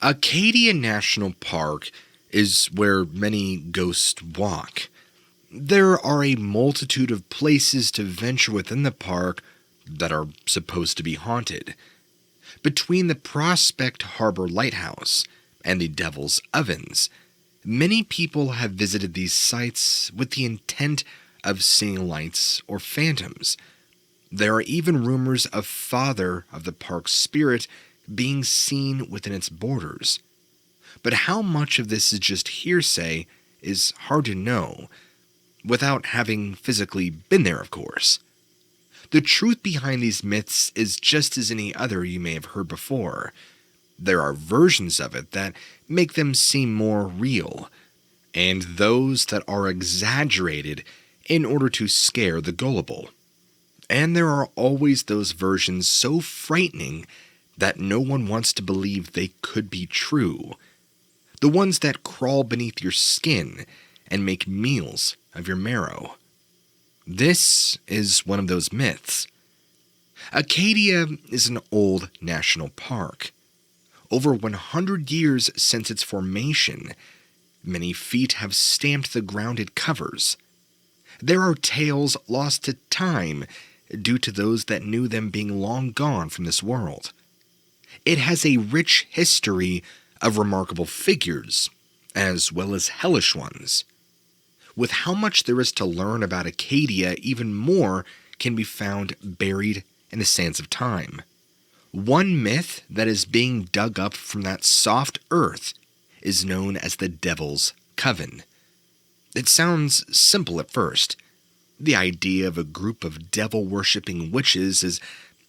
Acadia National Park is where many ghosts walk. There are a multitude of places to venture within the park that are supposed to be haunted. Between the Prospect Harbor Lighthouse and the Devil's Ovens, many people have visited these sites with the intent of seeing lights or phantoms. There are even rumors of Father of the Park's spirit being seen within its borders. But how much of this is just hearsay is hard to know, without having physically been there, of course. The truth behind these myths is just as any other you may have heard before. There are versions of it that make them seem more real, and those that are exaggerated in order to scare the gullible. And there are always those versions so frightening that no one wants to believe they could be true. The ones that crawl beneath your skin and make meals of your marrow. This is one of those myths. Acadia is an old national park. Over 100 years since its formation, many feet have stamped the ground it covers. There are tales lost to time due to those that knew them being long gone from this world. It has a rich history of remarkable figures, as well as hellish ones. With how much there is to learn about Acadia, even more can be found buried in the sands of time. One myth that is being dug up from that soft earth is known as the Devil's Coven. It sounds simple at first. The idea of a group of devil-worshipping witches is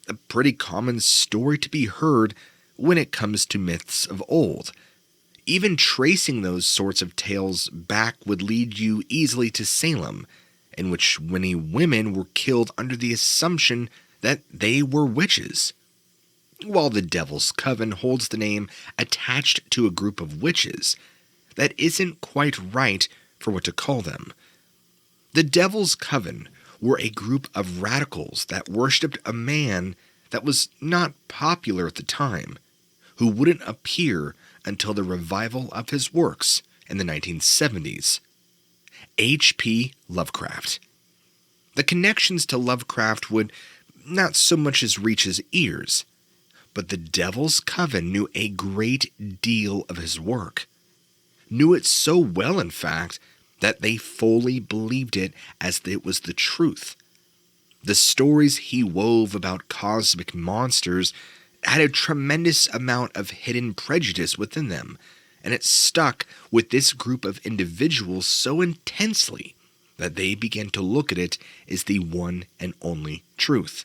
a pretty common story to be heard when it comes to myths of old. Even tracing those sorts of tales back would lead you easily to Salem, in which many women were killed under the assumption that they were witches. While the Devil's Coven holds the name attached to a group of witches, that isn't quite right for what to call them. The Devil's Coven were a group of radicals that worshipped a man that was not popular at the time, who wouldn't appear until the revival of his works in the 1970s. H.P. Lovecraft. The connections to Lovecraft would not so much as reach his ears, but the Devil's Coven knew a great deal of his work. Knew it so well, in fact, that they fully believed it as it was the truth. The stories he wove about cosmic monsters had a tremendous amount of hidden prejudice within them, and it stuck with this group of individuals so intensely that they began to look at it as the one and only truth.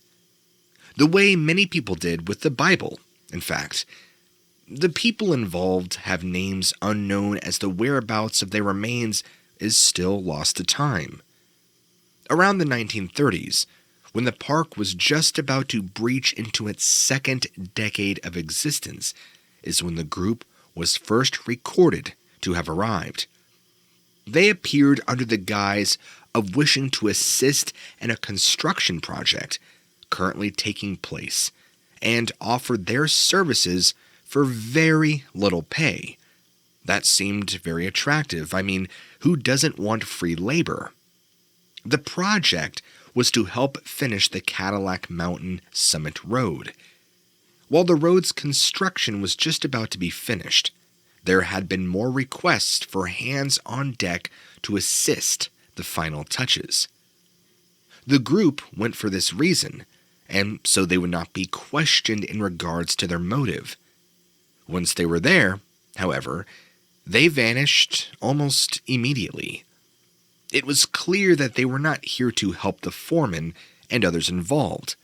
The way many people did with the Bible, in fact. The people involved have names unknown as the whereabouts of their remains is still lost to time. Around the 1930s, when the park was just about to breach into its second decade of existence, is when the group was first recorded to have arrived. They appeared under the guise of wishing to assist in a construction project currently taking place, and offered their services for very little pay. That seemed very attractive. I mean, who doesn't want free labor? The project was to help finish the Cadillac Mountain Summit Road. While the road's construction was just about to be finished, there had been more requests for hands on deck to assist the final touches. The group went for this reason, and so they would not be questioned in regards to their motive. Once they were there, however, they vanished almost immediately. It was clear that they were not here to help the foreman and others involved,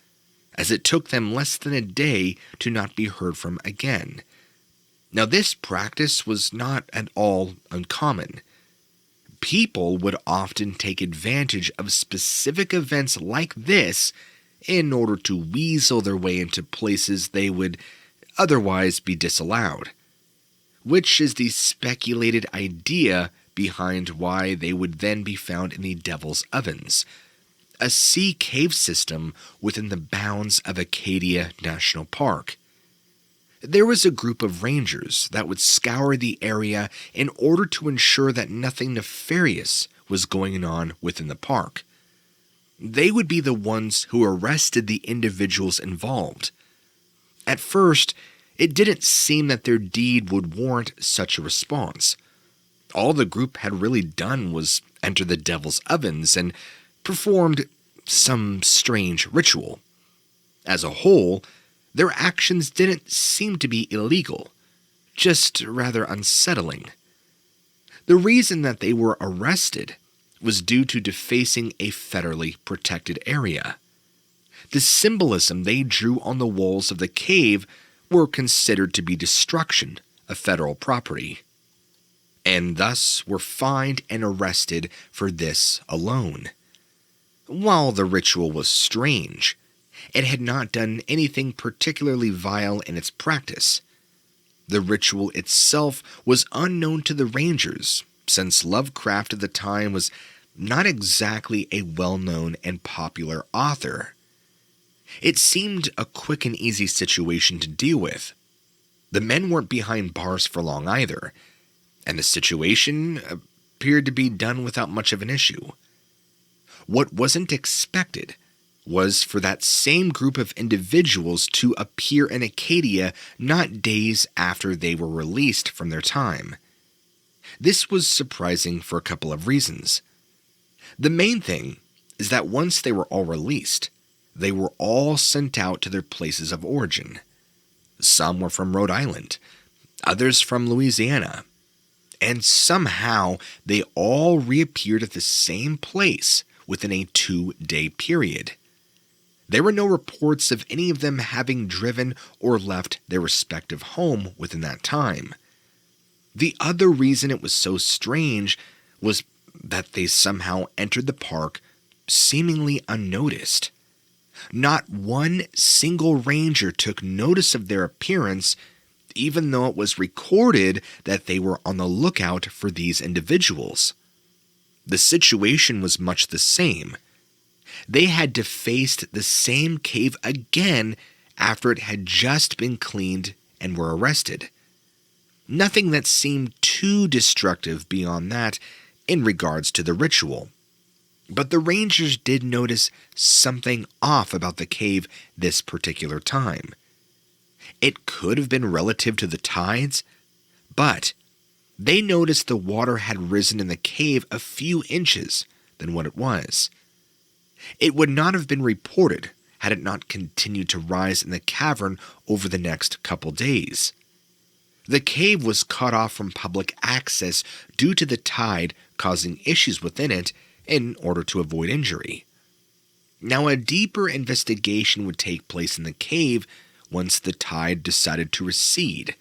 as it took them less than a day to not be heard from again. Now, this practice was not at all uncommon. People would often take advantage of specific events like this in order to weasel their way into places they would otherwise be disallowed, which is the speculated idea behind why they would then be found in the Devil's Ovens, a sea cave system within the bounds of Acadia National Park. There was a group of rangers that would scour the area in order to ensure that nothing nefarious was going on within the park. They would be the ones who arrested the individuals involved. At first, it didn't seem that their deed would warrant such a response. All the group had really done was enter the devil's ovens and performed some strange ritual. As a whole, their actions didn't seem to be illegal, just rather unsettling. The reason that they were arrested was due to defacing a federally protected area. The symbolism they drew on the walls of the cave were considered to be destruction of federal property, and thus were fined and arrested for this alone. While the ritual was strange, it had not done anything particularly vile in its practice. The ritual itself was unknown to the Rangers, since Lovecraft at the time was not exactly a well-known and popular author. It seemed a quick and easy situation to deal with. The men weren't behind bars for long either, and the situation appeared to be done without much of an issue. What wasn't expected was for that same group of individuals to appear in Acadia not days after they were released from their time. This was surprising for a couple of reasons. The main thing is that once they were all released, they were all sent out to their places of origin. Some were from Rhode Island, others from Louisiana, and somehow they all reappeared at the same place within a 2-day period. There were no reports of any of them having driven or left their respective home within that time. The other reason it was so strange was that they somehow entered the park seemingly unnoticed. Not one single ranger took notice of their appearance, even though it was recorded that they were on the lookout for these individuals. The situation was much the same. They had defaced the same cave again after it had just been cleaned and were arrested. Nothing that seemed too destructive beyond that in regards to the ritual. But the Rangers did notice something off about the cave this particular time. It could have been relative to the tides, but they noticed the water had risen in the cave a few inches than what it was. It would not have been reported had it not continued to rise in the cavern over the next couple days. The cave was cut off from public access due to the tide causing issues within it in order to avoid injury. Now, a deeper investigation would take place in the cave once the tide decided to recede.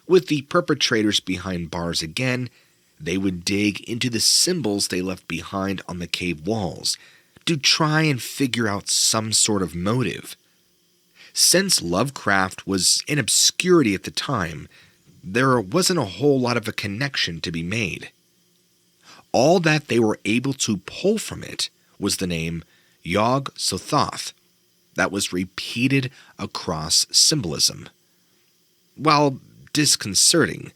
With the perpetrators behind bars again, they would dig into the symbols they left behind on the cave walls to try and figure out some sort of motive. Since Lovecraft was in obscurity at the time, there wasn't a whole lot of a connection to be made. All that they were able to pull from it was the name Yog-Sothoth that was repeated across symbolism. While disconcerting,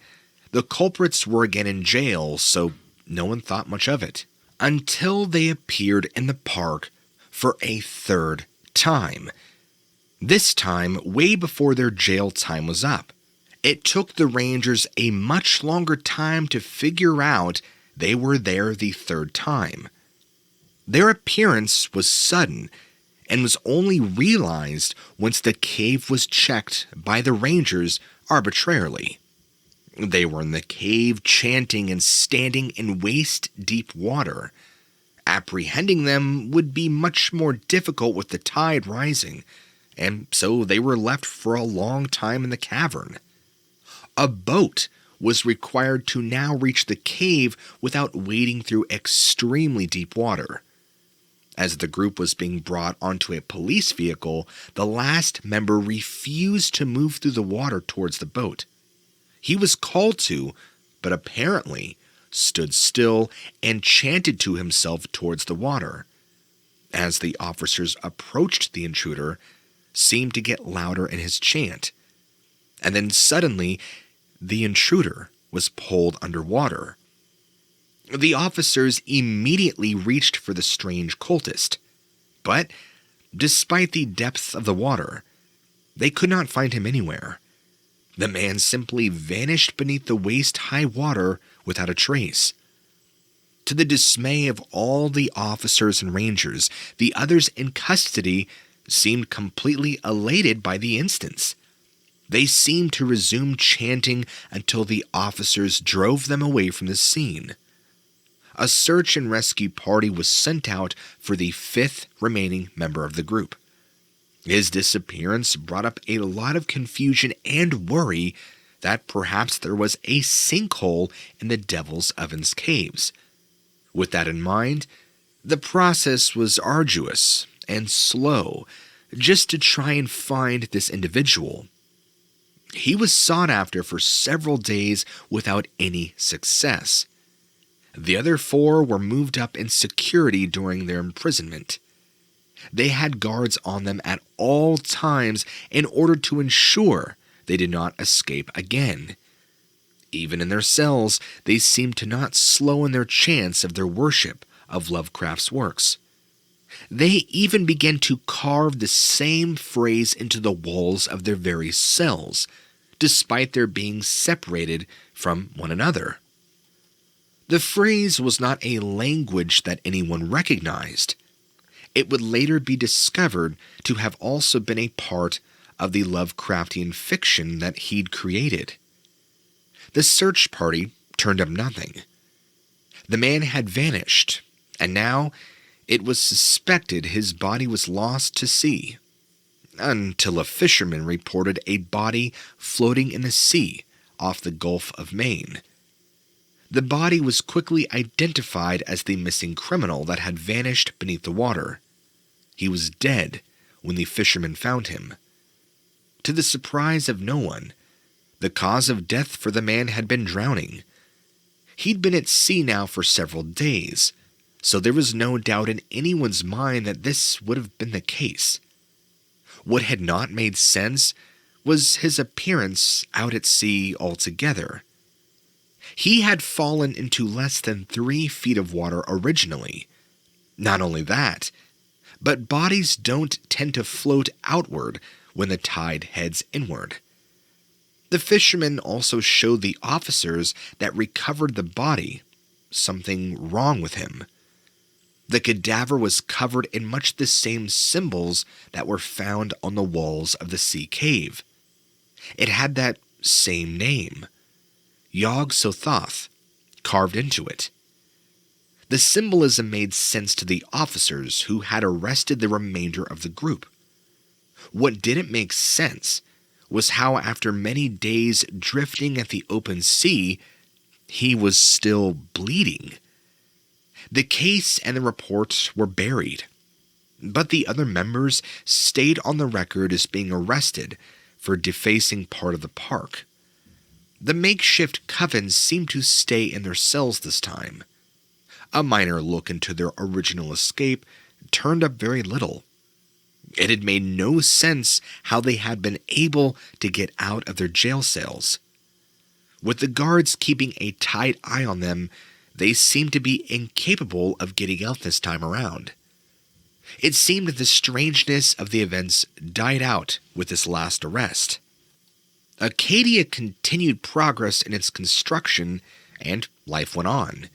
the culprits were again in jail, so no one thought much of it, until they appeared in the park for a third time. This time, way before their jail time was up. It took the Rangers a much longer time to figure out they were there the third time. Their appearance was sudden and was only realized once the cave was checked by the Rangers arbitrarily. They were in the cave chanting and standing in waist-deep water. Apprehending them would be much more difficult with the tide rising, and so they were left for a long time in the cavern. A boat was required to now reach the cave without wading through extremely deep water. As the group was being brought onto a police vehicle, the last member refused to move through the water towards the boat. He was called to, but apparently stood still and chanted to himself towards the water. As the officers approached the intruder, seemed to get louder in his chant. and then suddenly the intruder was pulled underwater. The officers immediately reached for the strange cultist, but despite the depth of the water, they could not find him anywhere. The man simply vanished beneath the waist-high water without a trace. To the dismay of all the officers and rangers, the others in custody seemed completely elated by the instance. They seemed to resume chanting until the officers drove them away from the scene. A search and rescue party was sent out for the fifth remaining member of the group. His disappearance brought up a lot of confusion and worry that perhaps there was a sinkhole in the Devil's Ovens caves. With that in mind, the process was arduous and slow just to try and find this individual. He was sought after for several days without any success. The other four were moved up in security during their imprisonment. They had guards on them at all times in order to ensure they did not escape again. Even in their cells, they seemed to not slow in their chants of their worship of Lovecraft's works. They even began to carve the same phrase into the walls of their very cells, despite their being separated from one another. The phrase was not a language that anyone recognized. It would later be discovered to have also been a part of the Lovecraftian fiction that he'd created. The search party turned up nothing. The man had vanished, and now it was suspected his body was lost to sea, until a fisherman reported a body floating in the sea off the Gulf of Maine. The body was quickly identified as the missing criminal that had vanished beneath the water. He was dead when the fisherman found him. To the surprise of no one, the cause of death for the man had been drowning. He'd been at sea now for several days, so there was no doubt in anyone's mind that this would have been the case. What had not made sense was his appearance out at sea altogether. He had fallen into less than 3 feet of water originally. Not only that, but bodies don't tend to float outward when the tide heads inward. The fisherman also showed the officers that recovered the body something wrong with him. The cadaver was covered in much the same symbols that were found on the walls of the sea cave. It had that same name, Yog-Sothoth, carved into it. The symbolism made sense to the officers who had arrested the remainder of the group. What didn't make sense was how after many days drifting at the open sea, he was still bleeding. The case and the report were buried, but the other members stayed on the record as being arrested for defacing part of the park. The makeshift coven seemed to stay in their cells this time. A minor look into their original escape turned up very little. It had made no sense how they had been able to get out of their jail cells. With the guards keeping a tight eye on them, they seemed to be incapable of getting out this time around. It seemed that the strangeness of the events died out with this last arrest. Acadia continued progress in its construction, and life went on.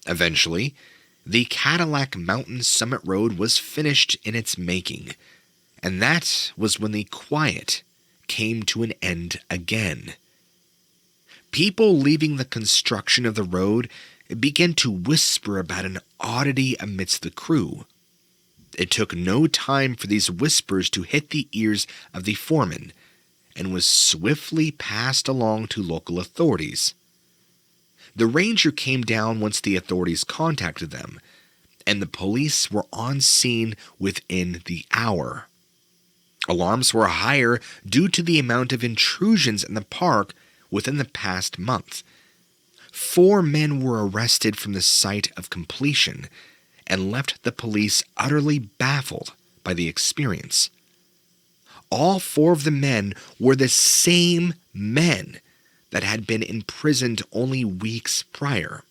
Eventually, the Cadillac Mountain Summit Road was finished in its making, and that was when the quiet came to an end again. People leaving the construction of the road began to whisper about an oddity amidst the crew. It took no time for these whispers to hit the ears of the foreman, and was swiftly passed along to local authorities. The ranger came down once the authorities contacted them, and the police were on scene within the hour. Alarms were higher due to the amount of intrusions in the park within the past month. 4 men were arrested from the site of completion and left the police utterly baffled by the experience. All 4 of the men were the same men that had been imprisoned only weeks prior.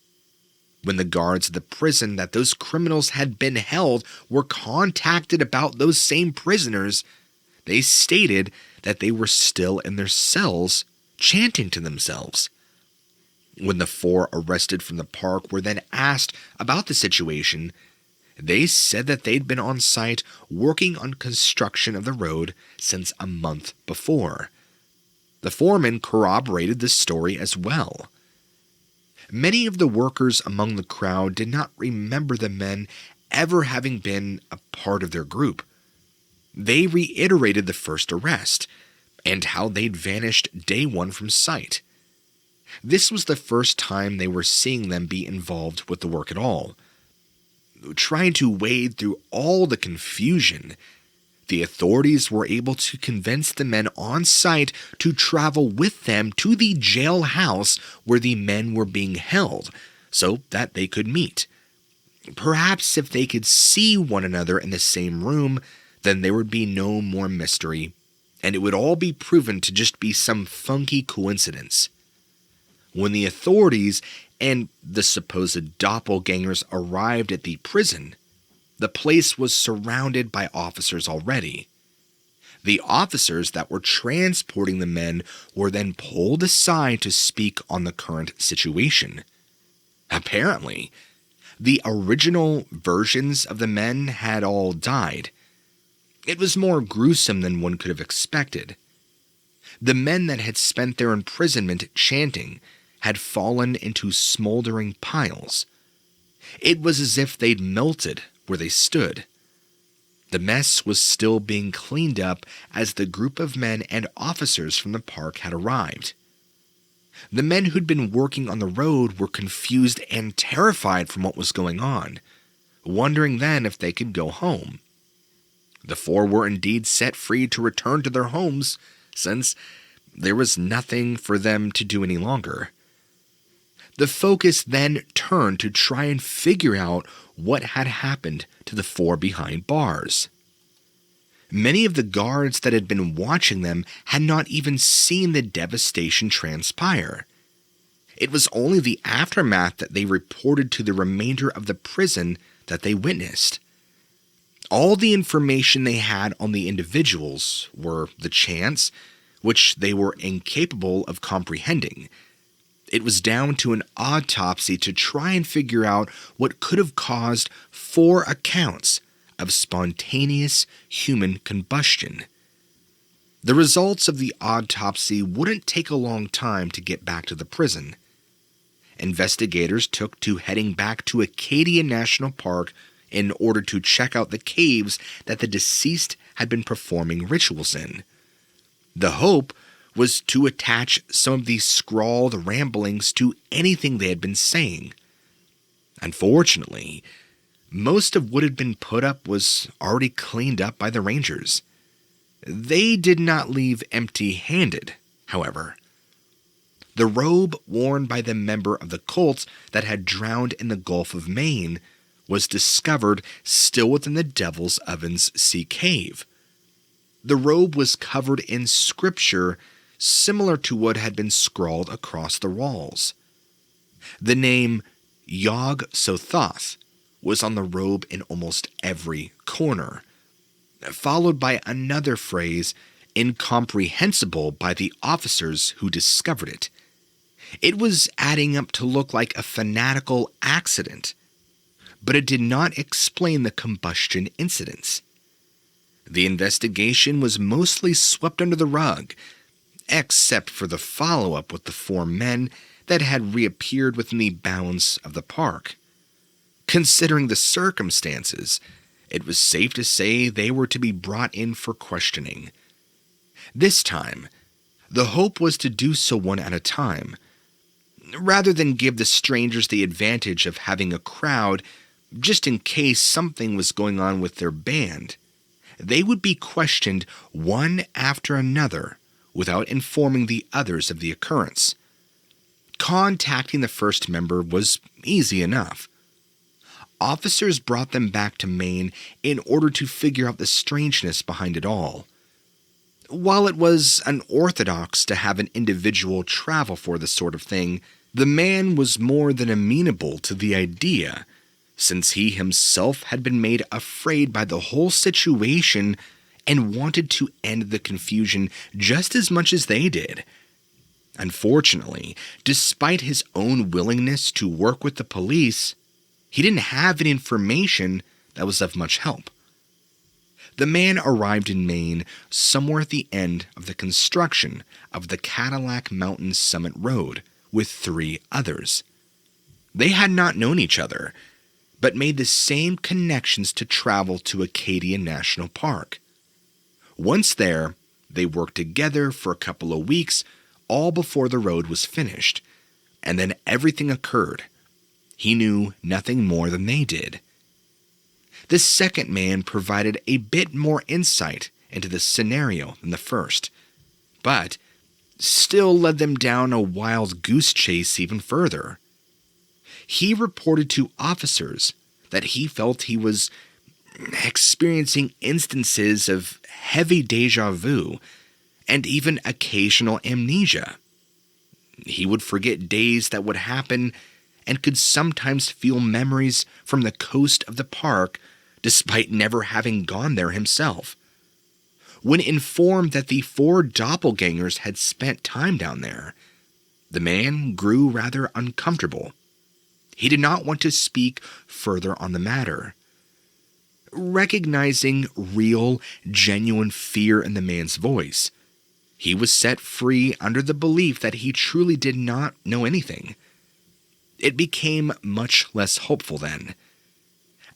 When the guards of the prison that those criminals had been held were contacted about those same prisoners, they stated that they were still in their cells chanting to themselves. When the 4 arrested from the park were then asked about the situation, they said that they'd been on site working on construction of the road since a month before. The foreman corroborated this story as well. Many of the workers among the crowd did not remember the men ever having been a part of their group. They reiterated the first arrest and how they'd vanished day 1 from sight. This was the first time they were seeing them be involved with the work at all. Trying to wade through all the confusion, the authorities were able to convince the men on site to travel with them to the jailhouse where the men were being held so that they could meet. Perhaps if they could see one another in the same room, then there would be no more mystery, and it would all be proven to just be some funky coincidence. When the authorities and the supposed doppelgangers arrived at the prison, the place was surrounded by officers already. The officers that were transporting the men were then pulled aside to speak on the current situation. Apparently, the original versions of the men had all died. It was more gruesome than one could have expected. The men that had spent their imprisonment chanting had fallen into smoldering piles. It was as if they'd melted where they stood. The mess was still being cleaned up as the group of men and officers from the park had arrived. The men who'd been working on the road were confused and terrified from what was going on, wondering then if they could go home. The 4 were indeed set free to return to their homes, since there was nothing for them to do any longer. The focus then turned to try and figure out what had happened to the 4 behind bars. Many of the guards that had been watching them had not even seen the devastation transpire. It was only the aftermath that they reported to the remainder of the prison that they witnessed. All the information they had on the individuals were the chants, which they were incapable of comprehending. It was down to an autopsy to try and figure out what could have caused 4 accounts of spontaneous human combustion. The results of the autopsy wouldn't take a long time to get back to the prison. Investigators took to heading back to Acadia National Park in order to check out the caves that the deceased had been performing rituals in. The hope was to attach some of these scrawled ramblings to anything they had been saying. Unfortunately, most of what had been put up was already cleaned up by the rangers. They did not leave empty-handed, however. The robe worn by the member of the cult that had drowned in the Gulf of Maine was discovered still within the Devil's Ovens Sea Cave. The robe was covered in scripture similar to what had been scrawled across the walls. The name Yog-Sothoth was on the robe in almost every corner, followed by another phrase incomprehensible by the officers who discovered it. It was adding up to look like a fanatical accident, but it did not explain the combustion incidents. The investigation was mostly swept under the rug, except for the follow-up with the 4 men that had reappeared within the bounds of the park. Considering the circumstances, it was safe to say they were to be brought in for questioning. This time, the hope was to do so one at a time, rather than give the strangers the advantage of having a crowd just in case something was going on with their band. They would be questioned one after another without informing the others of the occurrence. Contacting the first member was easy enough. Officers brought them back to Maine in order to figure out the strangeness behind it all. While it was unorthodox to have an individual travel for this sort of thing, the man was more than amenable to the idea, since he himself had been made afraid by the whole situation and wanted to end the confusion just as much as they did. Unfortunately, despite his own willingness to work with the police, he didn't have any information that was of much help. The man arrived in Maine somewhere at the end of the construction of the Cadillac Mountain Summit Road with 3 others. They had not known each other, but made the same connections to travel to Acadia National Park. Once there, they worked together for a couple of weeks, all before the road was finished, and then everything occurred. He knew nothing more than they did. The second man provided a bit more insight into the scenario than the first, but still led them down a wild goose chase even further. He reported to officers that he felt he was experiencing instances of heavy déjà vu and even occasional amnesia. He would forget days that would happen and could sometimes feel memories from the coast of the park despite never having gone there himself. When informed that the 4 doppelgangers had spent time down there, the man grew rather uncomfortable. He did not want to speak further on the matter. Recognizing real, genuine fear in the man's voice, he was set free under the belief that he truly did not know anything. It became much less hopeful then.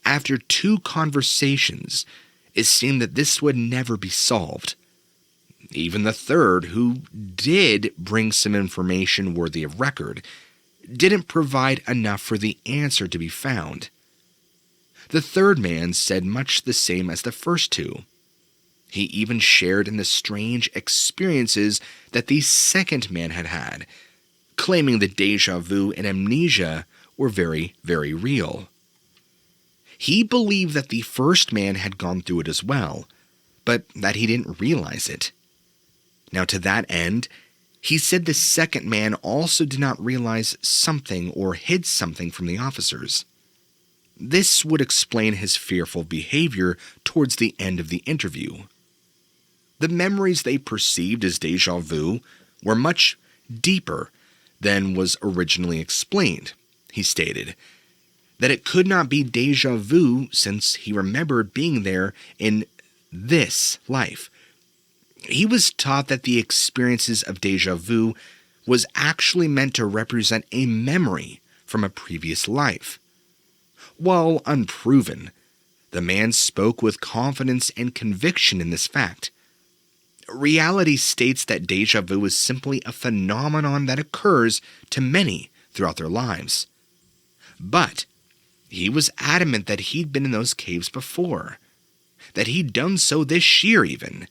After 2 conversations, it seemed that this would never be solved. Even the third, who did bring some information worthy of record, didn't provide enough for the answer to be found. The third man said much the same as the first 2. He even shared in the strange experiences that the second man had had, claiming that déjà vu and amnesia were very, very real. He believed that the first man had gone through it as well, but that he didn't realize it. Now, to that end, he said the second man also did not realize something or hid something from the officers. This would explain his fearful behavior towards the end of the interview. The memories they perceived as déjà vu were much deeper than was originally explained, he stated. That it could not be déjà vu since he remembered being there in this life. He was taught that the experiences of déjà vu was actually meant to represent a memory from a previous life. While unproven, the man spoke with confidence and conviction in this fact. Reality states that déjà vu is simply a phenomenon that occurs to many throughout their lives. But he was adamant that he'd been in those caves before, that he'd done so this year even,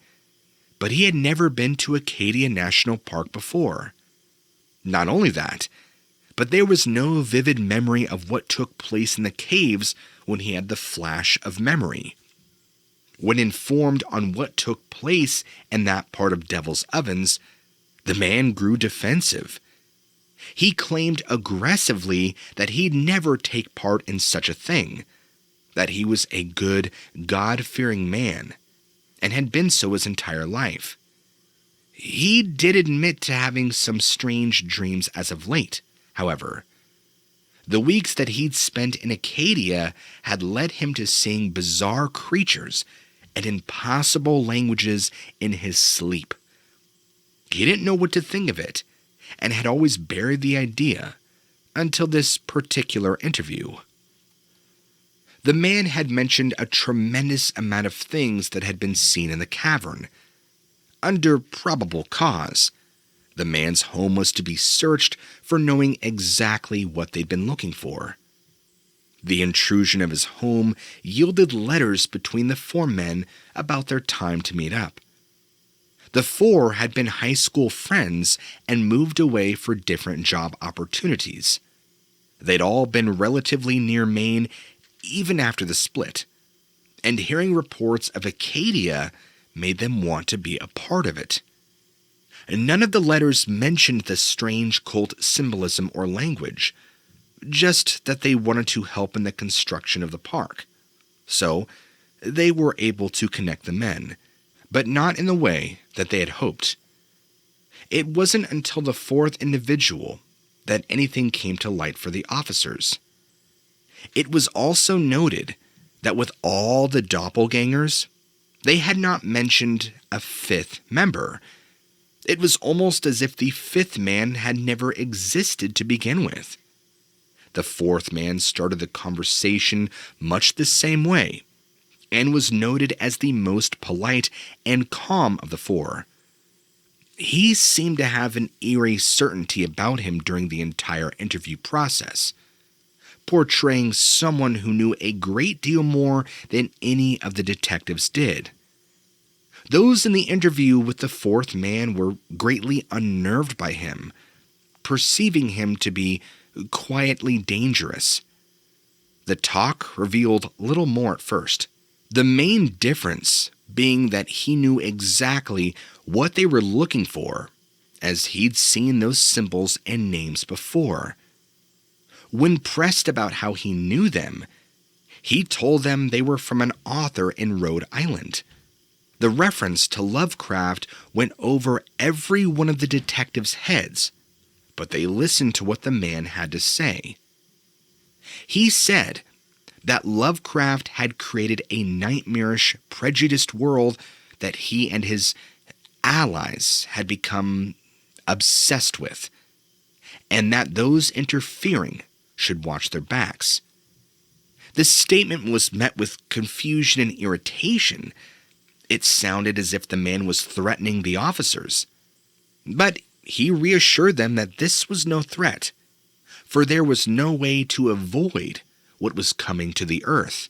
but he had never been to Acadia National Park before. Not only that, but there was no vivid memory of what took place in the caves when he had the flash of memory. When informed on what took place in that part of Devil's Ovens, the man grew defensive. He claimed aggressively that he'd never take part in such a thing, that he was a good, God-fearing man, and had been so his entire life. He did admit to having some strange dreams as of late, however. The weeks that he'd spent in Acadia had led him to seeing bizarre creatures and impossible languages in his sleep. He didn't know what to think of it, and had always buried the idea until this particular interview. The man had mentioned a tremendous amount of things that had been seen in the cavern. Under probable cause, the man's home was to be searched for knowing exactly what they'd been looking for. The intrusion of his home yielded letters between the 4 men about their time to meet up. The 4 had been high school friends and moved away for different job opportunities. They'd all been relatively near Maine even after the split, and hearing reports of Acadia made them want to be a part of it. None of the letters mentioned the strange cult symbolism or language, just that they wanted to help in the construction of the park. So, they were able to connect the men, but not in the way that they had hoped. It wasn't until the fourth individual that anything came to light for the officers. It was also noted that with all the doppelgangers, they had not mentioned a fifth member. It was almost as if the fifth man had never existed to begin with. The fourth man started the conversation much the same way, and was noted as the most polite and calm of the four. He seemed to have an eerie certainty about him during the entire interview process, portraying someone who knew a great deal more than any of the detectives did. Those in the interview with the fourth man were greatly unnerved by him, perceiving him to be quietly dangerous. The talk revealed little more at first, the main difference being that he knew exactly what they were looking for, as he'd seen those symbols and names before. When pressed about how he knew them, he told them they were from an author in Rhode Island. The reference to Lovecraft went over every one of the detectives' heads, but they listened to what the man had to say. He said that Lovecraft had created a nightmarish, prejudiced world that he and his allies had become obsessed with, and that those interfering should watch their backs. The statement was met with confusion and irritation. It sounded as if the man was threatening the officers. But he reassured them that this was no threat, for there was no way to avoid what was coming to the earth.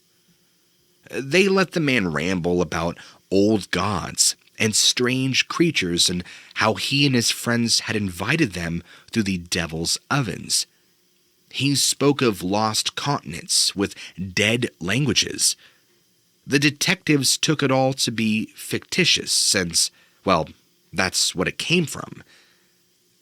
They let the man ramble about old gods and strange creatures and how he and his friends had invited them through the devil's ovens. He spoke of lost continents with dead languages. The detectives took it all to be fictitious since, well, that's what it came from.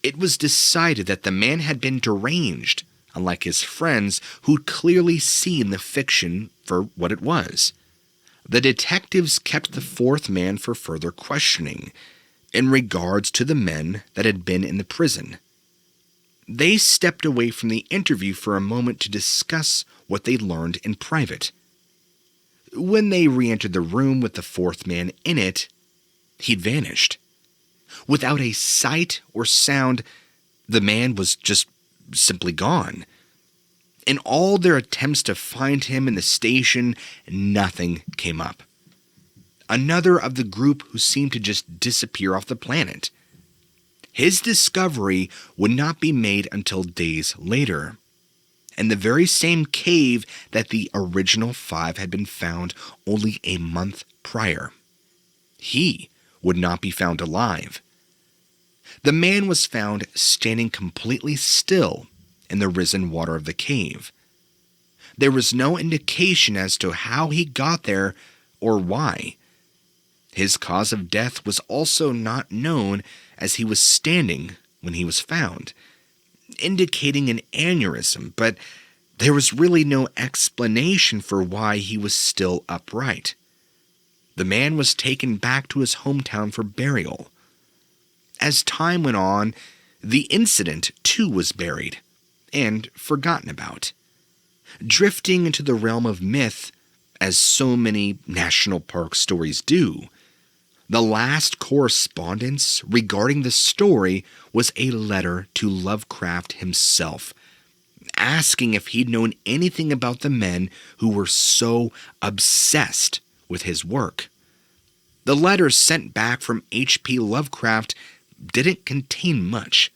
It was decided that the man had been deranged, unlike his friends who'd clearly seen the fiction for what it was. The detectives kept the fourth man for further questioning in regards to the men that had been in the prison. They stepped away from the interview for a moment to discuss what they learned in private. When they re-entered the room with the fourth man in it, he'd vanished. Without a sight or sound, the man was just simply gone. In all their attempts to find him in the station, nothing came up. Another of the group who seemed to just disappear off the planet. His discovery would not be made until days later, in the very same cave that the original 5 had been found only a month prior. He would not be found alive. The man was found standing completely still in the risen water of the cave. There was no indication as to how he got there or why. His cause of death was also not known, as he was standing when he was found, indicating an aneurysm, but there was really no explanation for why he was still upright. The man was taken back to his hometown for burial. As time went on, the incident too was buried and forgotten about, drifting into the realm of myth, as so many national park stories do. The last correspondence regarding the story was a letter to Lovecraft himself, asking if he'd known anything about the men who were so obsessed with his work. The letter sent back from H.P. Lovecraft didn't contain much.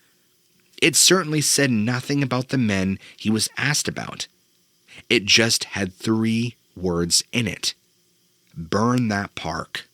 It certainly said nothing about the men he was asked about. It just had 3 words in it: burn that park.